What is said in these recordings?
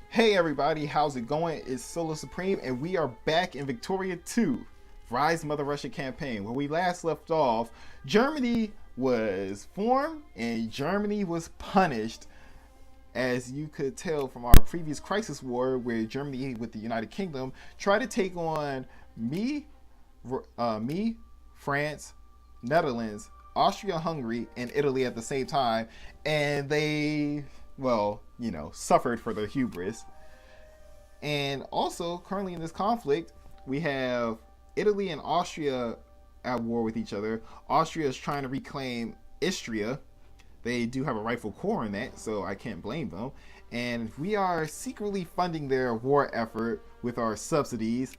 Hey everybody, how's it going? It's SoloSupreme and we are back in Victoria 2, Rise Mother Russia campaign. When we last left off, Germany was formed and Germany was punished. As you could tell from our previous crisis war where Germany with the United Kingdom tried to take on me, France, Netherlands, Austria-Hungary, and Italy at the same time, and they, well, suffered for their hubris. And also, currently in this conflict, we have Italy and Austria at war with each other. Austria is trying to reclaim Istria. They do have a rightful core in that, so I can't blame them. And we are secretly funding their war effort with our subsidies.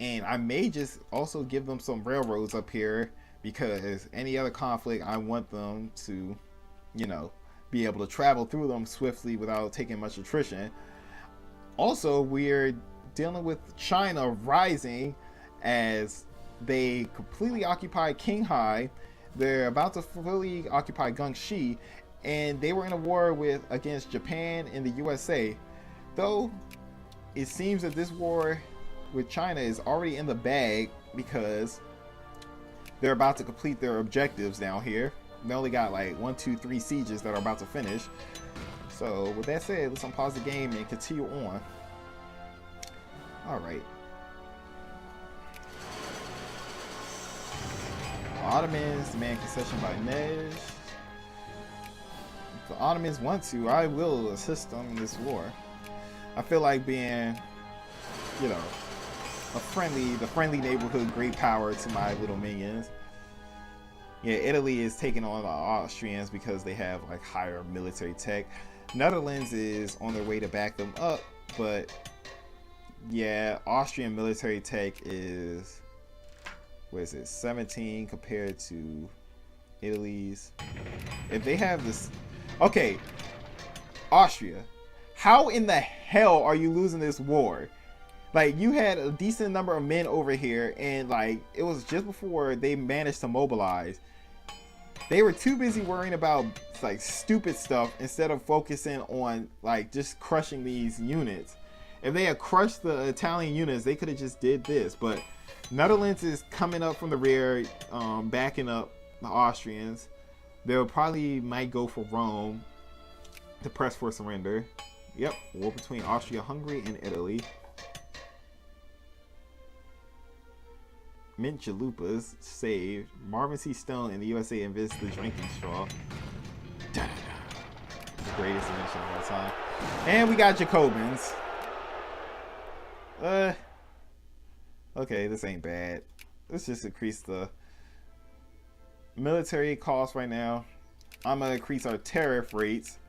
And I may just also give them some railroads up here, because any other conflict, I want them to, be able to travel through them swiftly without taking much attrition. Also, we're dealing with China rising as they completely occupy Qinghai. They're about to fully occupy Guangxi, and they were in a war against Japan and the USA. Though it seems that this war with China is already in the bag because they're about to complete their objectives down here. They only got like 1, 2, 3 sieges that are about to finish. So with that said, let's unpause the game and continue on. Alright. Ottomans demand concession by Nej. If the Ottomans want to, I will assist them in this war. I feel like being, the friendly neighborhood great power to my little minions. Yeah, Italy is taking on the Austrians because they have like higher military tech. Netherlands is on their way to back them up, but yeah, Austrian military tech is, 17 compared to Italy's. If they have this, okay, Austria, how in the hell are you losing this war? Like, you had a decent number of men over here, and like it was just before they managed to mobilize. They were too busy worrying about like stupid stuff instead of focusing on like just crushing these units. If they had crushed the Italian units, they could have just did this. But Netherlands is coming up from the rear, backing up the Austrians. They'll probably might go for Rome to press for surrender. Yep, war between Austria-Hungary and Italy. Mint Chalupas saved. Marvin C. Stone in the USA invents the drinking straw. The greatest invention of all time. And we got Jacobins. Okay, this ain't bad. Let's just increase the military cost right now. I'm gonna increase our tariff rates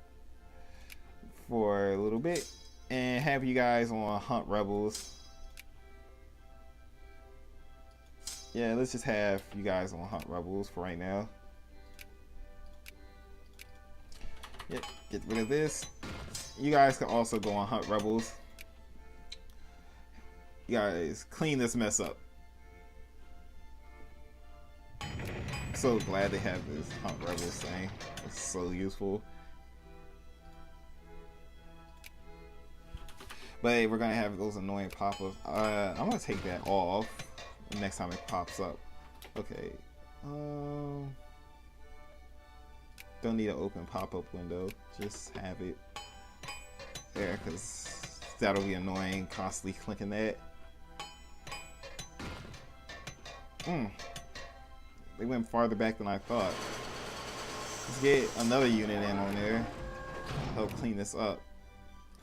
for a little bit and have you guys on hunt rebels. Yeah, let's just have you guys on hunt rebels for right now. Yep, get rid of this. You guys can also go on hunt rebels. You guys clean this mess up. I'm so glad they have this hunt rebels thing. It's so useful. But hey, we're gonna have those annoying pop-ups. I'm gonna take that off next time it pops up. Okay. Don't need an open pop-up window. Just have it there, because that'll be annoying constantly clicking that. They went farther back than I thought. Let's get another unit in on there. Help clean this up.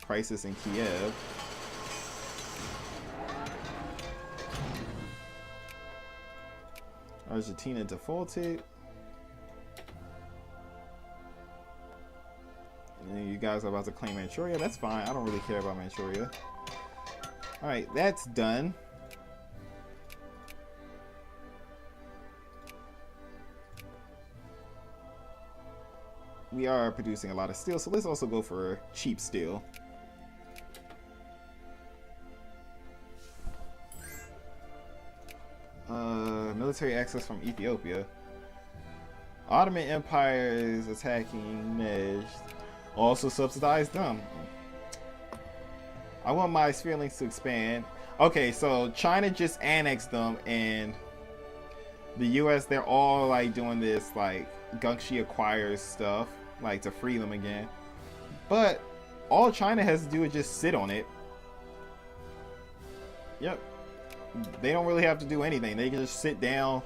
Crisis in Kiev. Argentina defaulted. And then you guys are about to claim Manchuria. That's fine. I don't really care about Manchuria. Alright, that's done. We are producing a lot of steel, so let's also go for cheap steel. Military access from Ethiopia. Ottoman Empire is attacking Nej. Also subsidize them. I want my sphere links to expand. Okay, so China just annexed them, and the US, they're all like doing this like Gungshi acquires stuff, like to free them again. But all China has to do is just sit on it. Yep. They don't really have to do anything. They can just sit down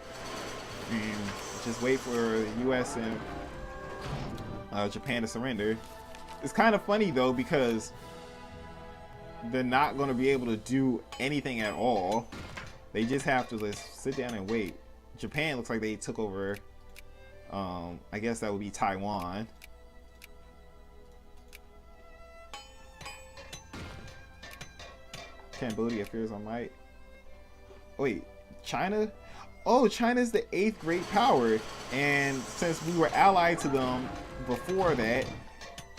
and just wait for the US and Japan to surrender. It's kind of funny though, because they're not going to be able to do anything at all. They just have to just sit down and wait. Japan looks like they took over, I guess that would be Taiwan. Cambodia fears I might. Wait, China? Oh, China's the 8th great power, and since we were allied to them before that,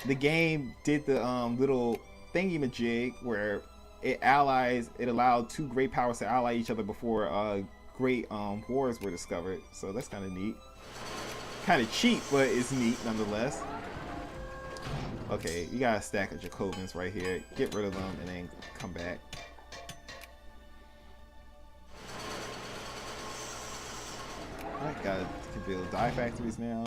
the game did the little thingy-majig where it allowed 2 great powers to ally each other before great wars were discovered. So that's kind of neat. Kind of cheap, but it's neat nonetheless. Okay, you got a stack of Jacobins right here. Get rid of them and then come back. Alright, can build dye factories now.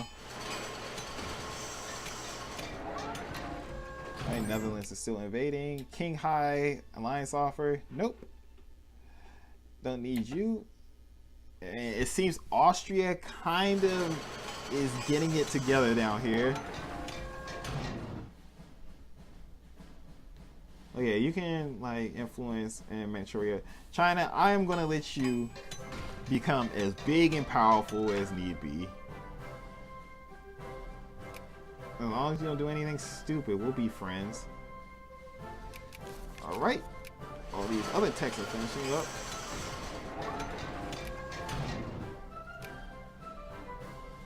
Alright, Netherlands is still invading. King High alliance offer. Nope. Don't need you. And it seems Austria kind of is getting it together down here. Oh yeah, you can like influence in Manchuria. China, I am gonna let you become as big and powerful as need be. As long as you don't do anything stupid, we'll be friends. Alright. All these other techs are finishing up.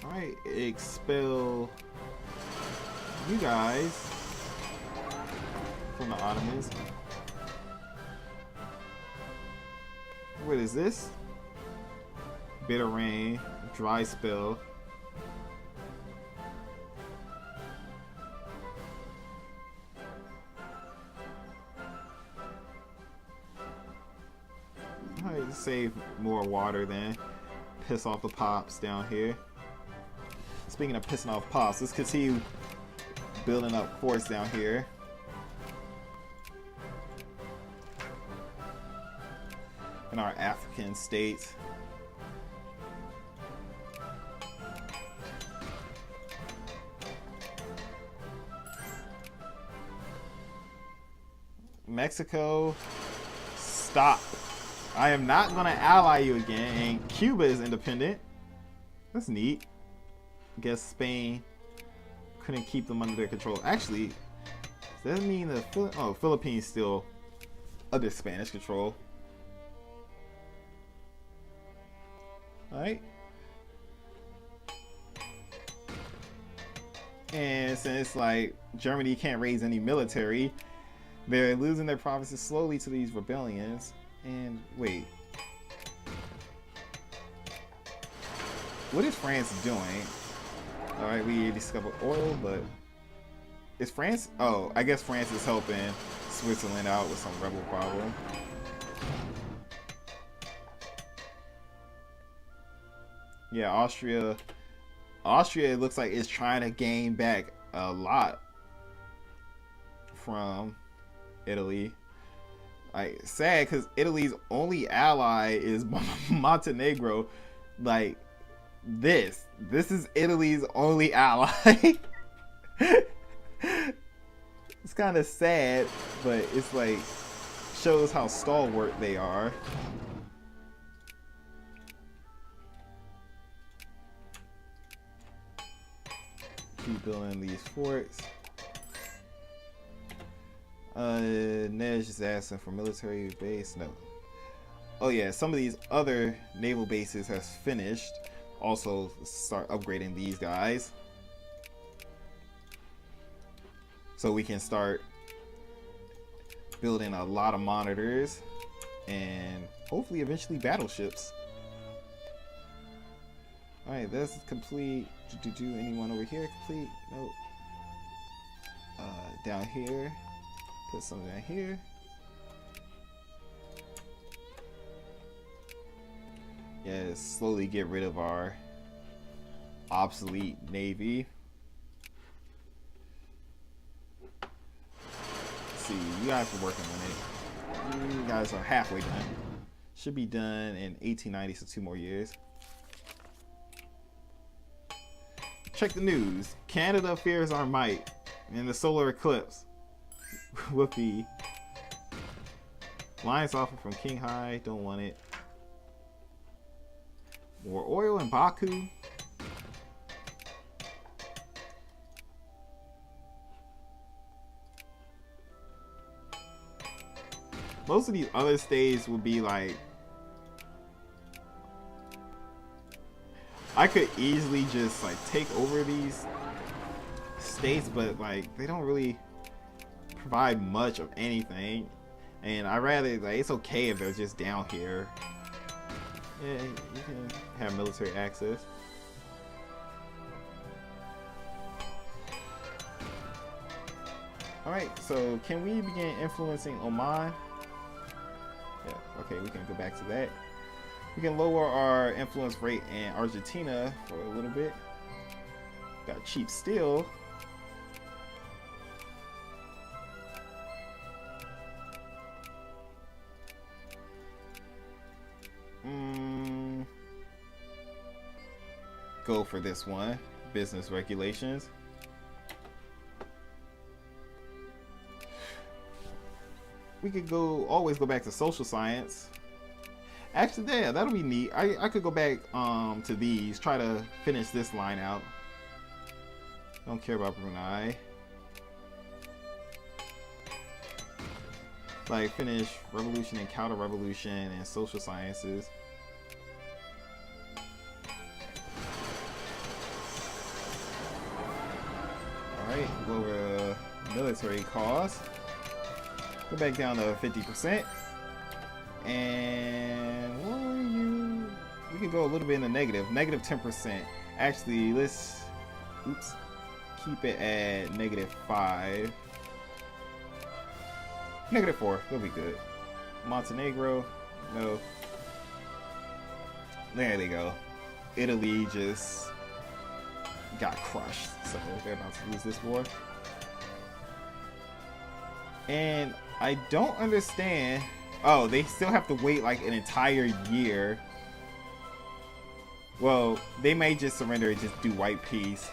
Alright, expel you guys from the Ottomans. What is this? Bitter rain, dry spell. Alright, save more water then. Piss off the pops down here. Speaking of pissing off pops, let's continue building up forts down here. In our African states. Mexico, stop. I am not going to ally you again. And Cuba is independent. That's neat. I guess Spain couldn't keep them under their control. Actually, does that mean the Philippines still under Spanish control? Alright. And since like Germany can't raise any military, they're losing their provinces slowly to these rebellions. And wait, what is France doing? Alright, we discovered oil, but is France? Oh, I guess France is helping Switzerland out with some rebel problem. Yeah, Austria, it looks like it's trying to gain back a lot from Italy. Like, sad because Italy's only ally is Montenegro. Like, this is Italy's only ally. It's kind of sad, but it's like shows how stalwart they are. Keep building these forts. Ned's just asking for military base. No. Oh yeah, some of these other naval bases has finished. Also start upgrading these guys, so we can start building a lot of monitors and hopefully eventually battleships. Alright, that's complete. Do anyone over here complete? Nope. down here. Put some down here. Yeah, slowly get rid of our obsolete navy. Let's see, you guys are working on it. You guys are halfway done. Should be done in 1890, so 2 more years. Check the news. Canada fears our might in the solar eclipse. Whoopee. Alliance offer from King High. Don't want it. More oil in Baku. Most of these other states would be like, I could easily just like take over these states, but like they don't really provide much of anything, and I rather, like, it's okay if they're just down here. Yeah, you can have military access. Alright, so can we begin influencing Oman? Yeah, okay, we can go back to that. We can lower our influence rate in Argentina for a little bit. Got cheap steel. Go for this one. Business regulations. We could always go back to social science. Actually, yeah, that'll be neat. I could go back to these, try to finish this line out. Don't care about Brunei. Like, finish revolution and counter-revolution and social sciences. Alright, go over military costs. Go back down to 50%. And what are you? We can go a little bit in the negative. Negative 10%. Actually, let's keep it at -5. -4. That'll be good. Montenegro, no. There they go. Italy just got crushed, so they're about to lose this war. And I don't understand. Oh, they still have to wait like an entire year. Well, they may just surrender and just do white peace.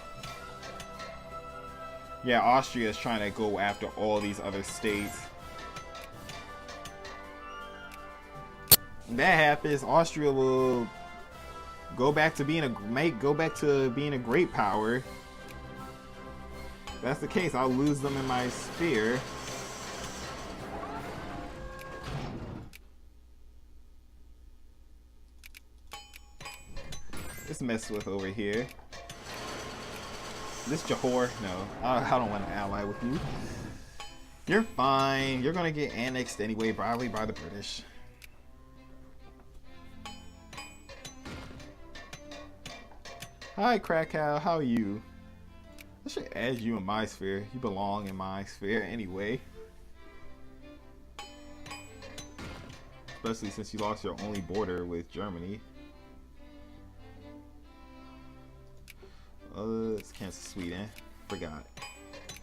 Yeah, Austria is trying to go after all these other states. When that happens, Austria will go back to being a great power. If that's the case, I'll lose them in my sphere. Let's mess with over here. This Johor, no, I don't want to ally with you. You're fine. You're gonna get annexed anyway, probably by the British. Hi, Krakow. How are you? I should add you in my sphere. You belong in my sphere anyway. Especially since you lost your only border with Germany. Let's cancel Sweden. Forgot.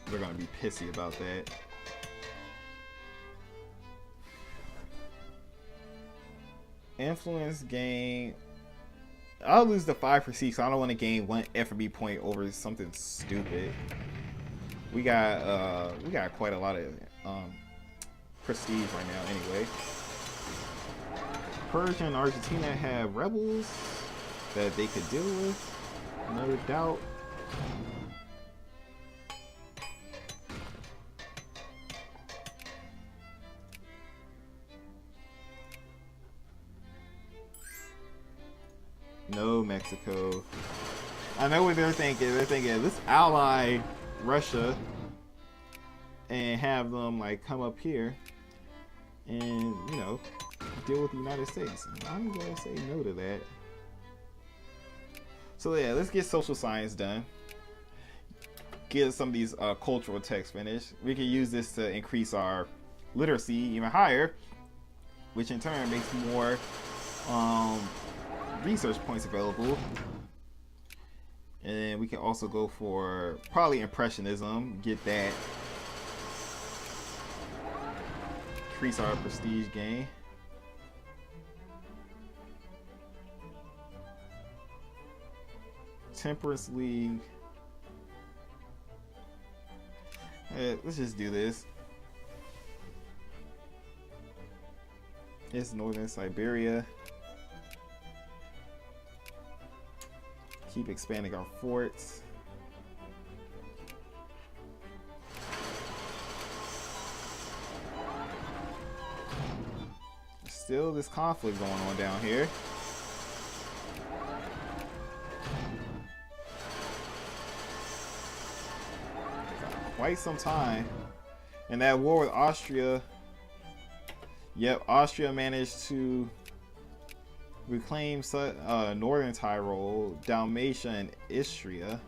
They're gonna be pissy about that. Influence gain. I'll lose the 5 for C, so I don't want to gain 1 FB point over something stupid. We got quite a lot of prestige right now anyway. Persia and Argentina have rebels that they could deal with. No doubt. No, Mexico. I know what they're thinking. They're thinking, let's ally Russia and have them like come up here and, you know, deal with the United States. I'm gonna say no to that. So yeah, let's get social science done. get some of these cultural texts finished. We can use this to increase our literacy even higher, which in turn makes more research points available. And we can also go for probably Impressionism, get that, increase our prestige gain. Temperance League. Let's just do this. It's Northern Siberia. Keep expanding our forts. Still this conflict going on down here. Quite some time. And that war with Austria. Yep, Austria managed to reclaim Northern Tyrol, Dalmatia, and Istria.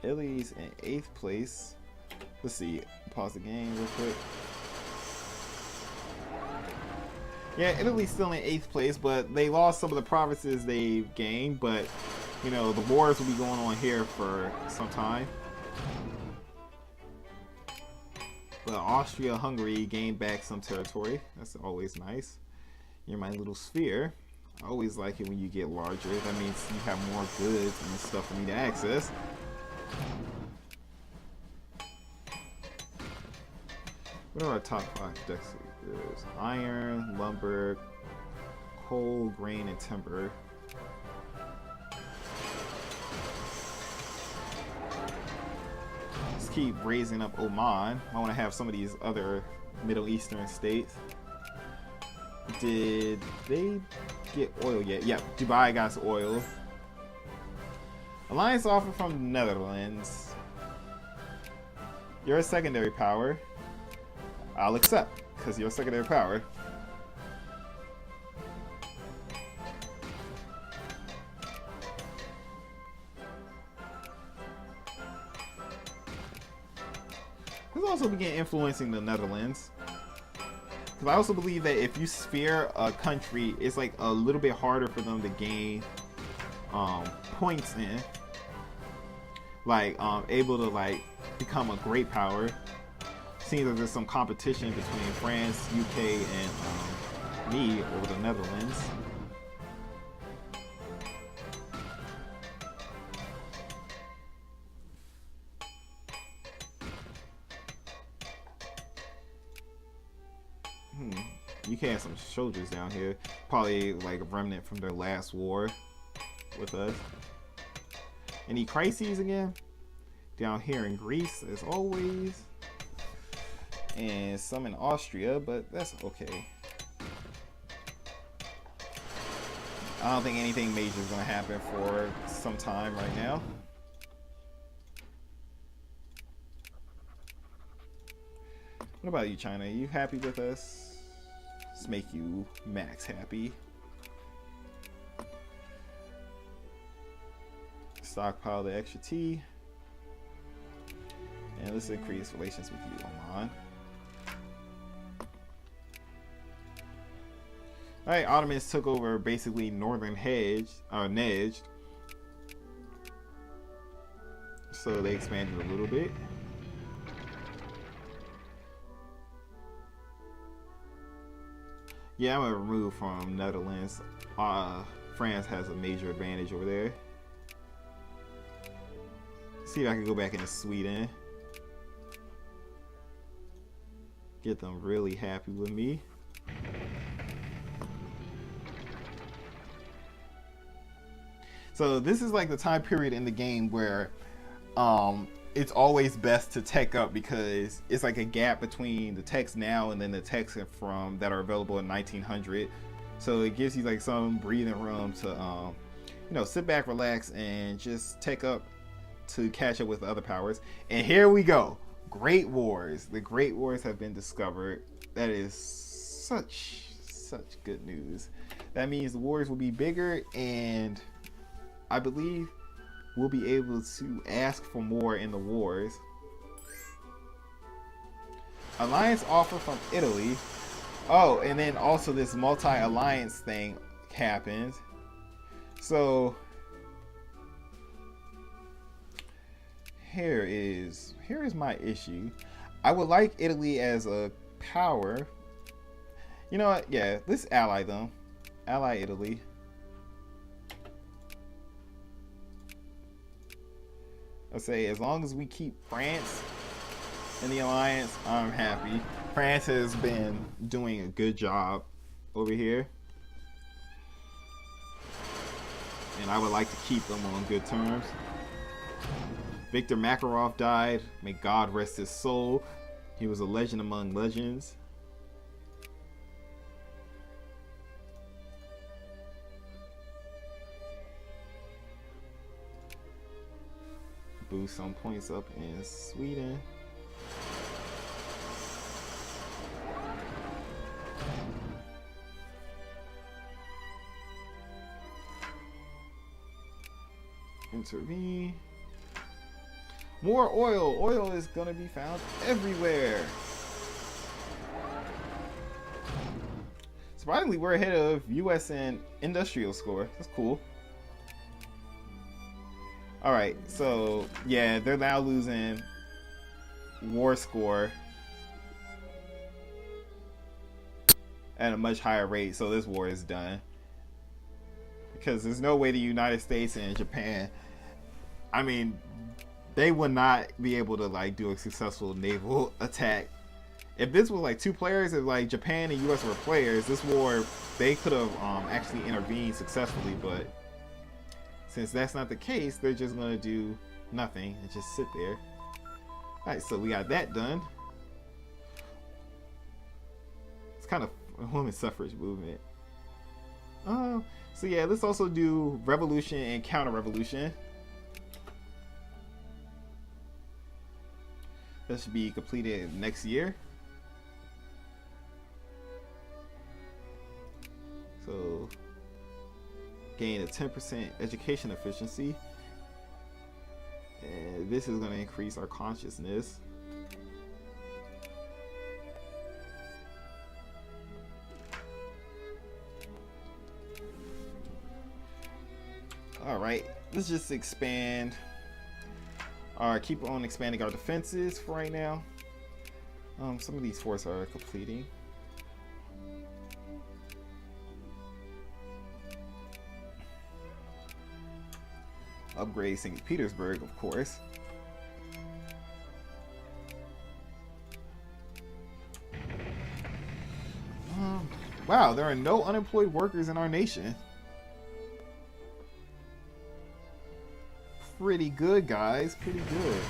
Italy's in 8th place. Let's see. Pause the game real quick. Yeah, Italy's still in 8th place, but they lost some of the provinces they gained. But, you know, the wars will be going on here for some time. But Austria-Hungary gained back some territory. That's always nice. You're my little sphere. I always like it when you get larger. That means you have more goods and stuff for me to access. What are our top 5 decks? There's iron, lumber, coal, grain, and timber. Let's keep raising up Oman. I want to have some of these other Middle Eastern states. Did they get oil yet? Yeah, Dubai got oil. Alliance offer from the Netherlands. You're a secondary power. I'll accept, because you're a secondary power. This also begin influencing the Netherlands. Because I also believe that if you sphere a country, it's like a little bit harder for them to gain points in. Like, able to like become a great power. Seems that there's some competition between France, UK, and me over the Netherlands. UK has some soldiers down here. Probably like a remnant from their last war with us. Any crises again? Down here in Greece, as always. And some in Austria, but that's okay. I don't think anything major is going to happen for some time right now. What about you, China? Are you happy with us? Let's make you max happy. Stockpile the extra tea. And let's increase relations with you, Oman. Alright, Ottomans took over basically northern Nejd. So they expanded a little bit. Yeah, I'm gonna remove from Netherlands. France has a major advantage over there. See if I can go back into Sweden. Get them really happy with me. So this is like the time period in the game where it's always best to tech up, because it's like a gap between the techs now and then the techs from that are available in 1900. So it gives you like some breathing room to you know, sit back, relax, and just tech up to catch up with other powers. And here we go. Great Wars. The Great Wars have been discovered. That is such good news. That means the wars will be bigger, and I believe we'll be able to ask for more in the wars. Alliance offer from Italy. Oh, and then also this multi-alliance thing happens. So here is my issue. I would like Italy as a power. You know what? Yeah, let's ally them. Ally Italy. I say as long as we keep France in the alliance, I'm happy. France has been doing a good job over here, and I would like to keep them on good terms. Viktor Makarov died. May God rest his soul. He was a legend among legends. Boost some points up in Sweden. Intervene. More oil. Oil is gonna be found everywhere. Surprisingly, we're ahead of US in industrial score. That's cool. Alright, so yeah, they're now losing war score at a much higher rate, so this war is done. Because there's no way the United States and Japan, I mean, they would not be able to like do a successful naval attack. If this was like two players, if like Japan and US were players, this war, they could have actually intervened successfully, but since that's not the case, they're just gonna do nothing and just sit there. Alright, so we got that done. It's kind of a women's suffrage movement. So yeah, let's also do revolution and counter-revolution. That should be completed next year. So gain a 10% education efficiency, and this is going to increase our consciousness. All right, let's just expand or keep on expanding our defenses for right now. Some of these forts are completing. Upgrade St. Petersburg, of course. Wow, there are no unemployed workers in our nation. Pretty good, guys. Pretty good.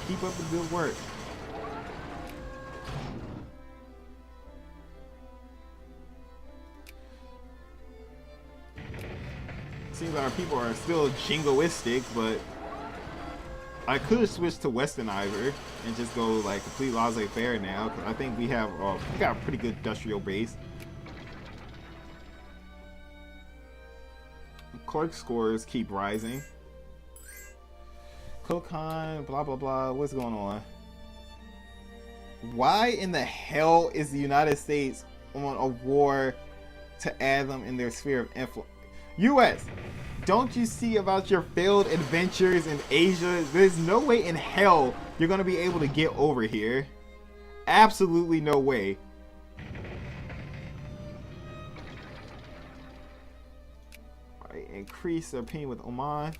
Keep up the good work. Seems like our people are still jingoistic, but I could switch to Westernizer and just go like complete laissez-faire now, because I think we got a pretty good industrial base. Clerk scores keep rising. Kokon, blah blah blah. What's going on? Why in the hell is the United States on a war to add them in their sphere of influence? US, don't you see about your failed adventures in Asia? There's no way in hell you're going to be able to get over here. Absolutely no way. Alright, increase our pain with Oman.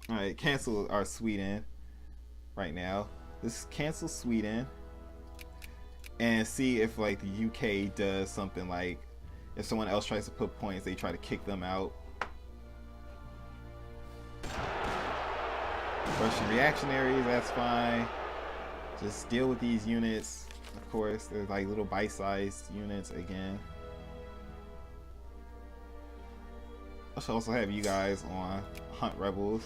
Alright, cancel our Sweden right now. Let's cancel Sweden and see if like the UK does something, like if someone else tries to put points, they try to kick them out. Russian reactionaries, that's fine. Just deal with these units. Of course, they're like little bite-sized units again. I should also have you guys on Hunt Rebels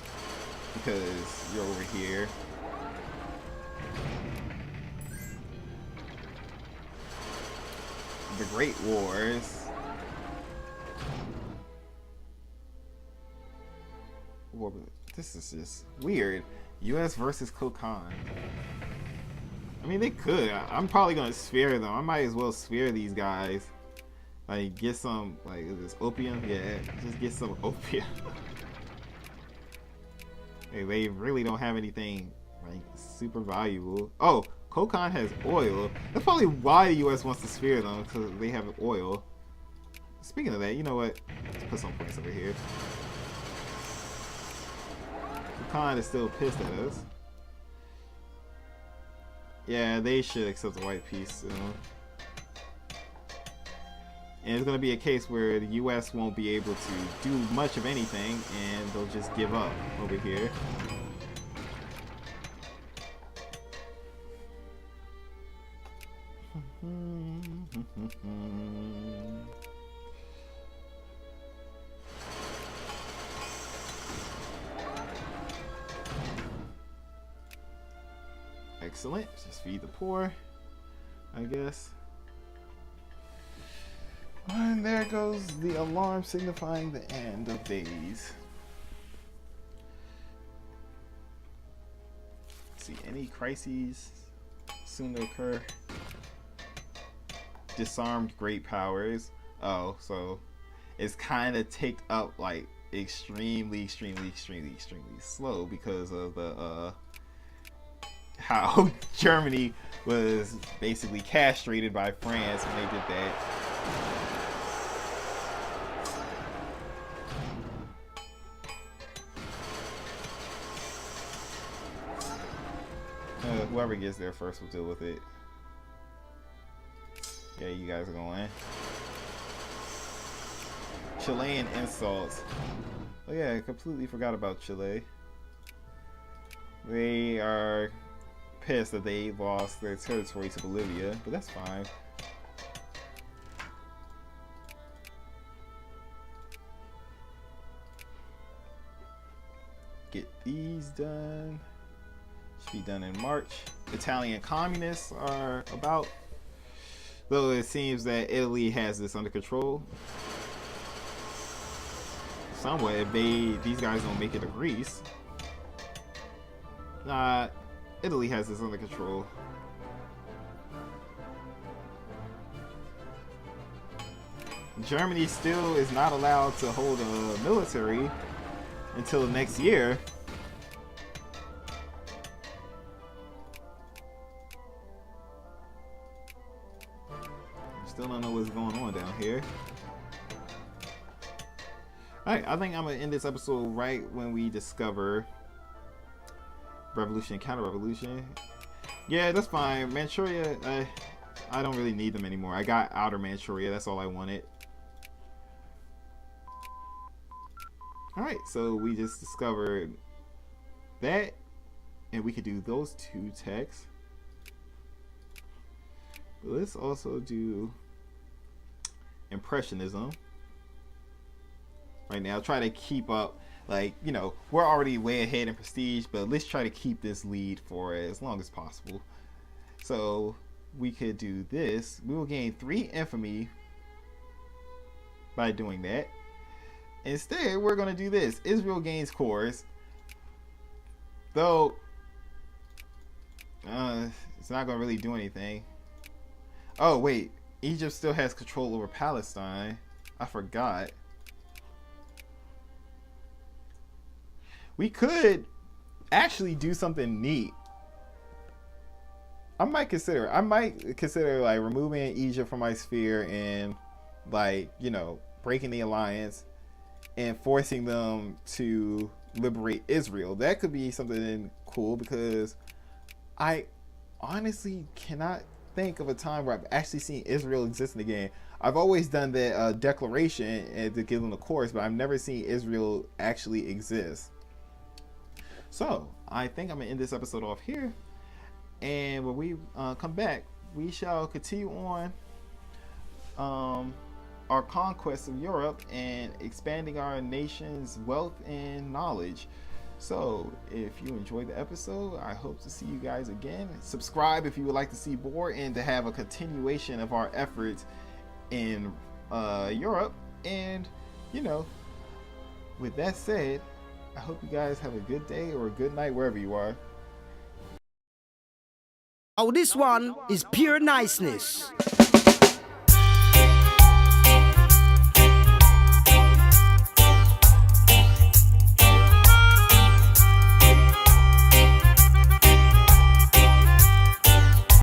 because you're over here. the Great Wars. This is just weird. U.S. versus Kokon. I mean, they could. I'm probably gonna sphere them. I might as well sphere these guys. Like, get some, like, is this opium? Yeah, just get some opium. Hey, they really don't have anything, like, super valuable. Oh, Kokon has oil. That's probably why the U.S. wants to sphere them, because they have oil. Speaking of that, you know what? Let's put some points over here. Kokon is still pissed at us. Yeah, they should accept the white peace soon. And it's going to be a case where the U.S. won't be able to do much of anything, and they'll just give up over here. Excellent. Just feed the poor, I guess. And there goes the alarm signifying the end of days. Let's see, any crises soon to occur? Disarmed great powers. Oh, so it's kind of ticked up like extremely slow because of the how Germany was basically castrated by France when they did that. Whoever gets there first will deal with it. Yeah, you guys are going. Chilean insults. Oh yeah, I completely forgot about Chile. They are pissed that they lost their territory to Bolivia, but that's fine. Get these done. Should be done in March. Italian communists are about, though it seems that Italy has this under control somewhat. If these guys don't make it to Greece, Italy has this under control. Germany still is not allowed to hold a military until next year. Still don't know what's going on down here. Alright, I think I'm going to end this episode right when we discover revolution and counter-revolution. Yeah, that's fine. Manchuria, I don't really need them anymore. I got outer Manchuria. That's all I wanted. Alright, so we just discovered that. And we could do those two texts. But let's also do Impressionism. Right now, try to keep up. Like, you know, we're already way ahead in prestige, but let's try to keep this lead for as long as possible. So we could do this. We will gain 3 infamy by doing that. Instead, we're going to do this. Israel gains cores. Though, it's not going to really do anything. Oh, wait. Egypt still has control over Palestine. I forgot. We could actually do something neat. I might consider like removing Egypt from my sphere and, like, you know, breaking the alliance and forcing them to liberate Israel. That could be something cool, because I honestly cannot think of a time where I've actually seen Israel exist in the game. I've always done that declaration and to give them the course, but I've never seen Israel actually exist. So I think I'm gonna end this episode off here, and when we come back, we shall continue on our conquest of Europe and expanding our nation's wealth and knowledge. So if you enjoyed the episode, I hope to see you guys again. Subscribe if you would like to see more and to have a continuation of our efforts in Europe. And, you know, with that said, I hope you guys have a good day or a good night wherever you are. Oh, this one is pure niceness.